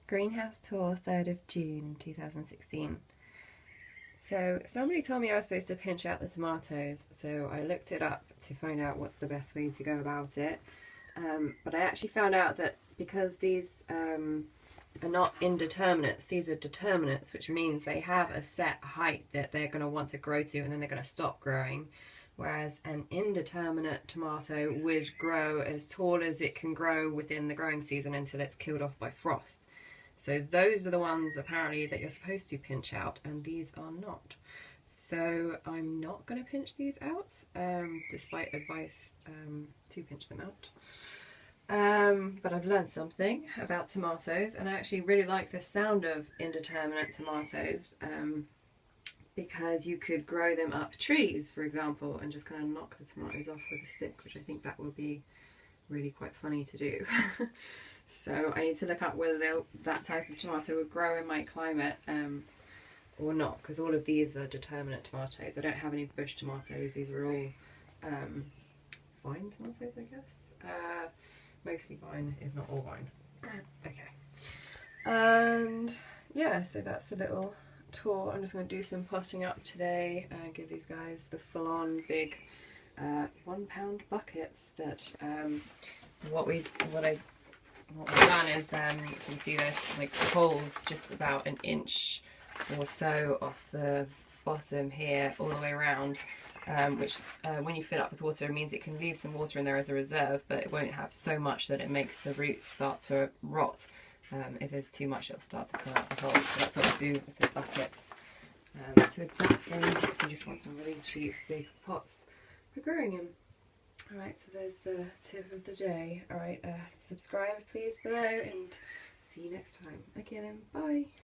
Greenhouse tour 3rd of June 2016. So somebody told me I was supposed to pinch out the tomatoes, so I looked it up to find out what's the best way to go about it. But I actually found out that because these are not indeterminates, these are determinates, which means they have a set height that they're going to want to grow to and then they're going to stop growing. Whereas an indeterminate tomato would grow as tall as it can grow within the growing season until it's killed off by frost. So those are the ones apparently that you're supposed to pinch out, and these are not. So I'm not going to pinch these out, despite advice to pinch them out. But I've learned something about tomatoes, and I actually really like the sound of indeterminate tomatoes, because you could grow them up trees, for example, and just kind of knock the tomatoes off with a stick, which I think that would be really quite funny to do. So I need to look up whether that type of tomato would grow in my climate or not, because all of these are determinate tomatoes. I don't have any bush tomatoes. These are all vine tomatoes, I guess. Mostly vine, if not all vine. Okay. And yeah, so that's the little tour. I'm just going to do some potting up today and give these guys the full-on big 1 pound buckets that what we've done is, so you can see there's like holes just about an inch or so off the bottom here all the way around, which when you fill up with water, it means it can leave some water in there as a reserve, but it won't have so much that it makes the roots start to rot. If there's too much, it'll start to come out the hole. So that's what we do with the buckets to adapt them if you just want some really cheap big pots for growing in. Alright, so there's the tip of the day. Alright, subscribe please below, and see you next time. Okay then, bye!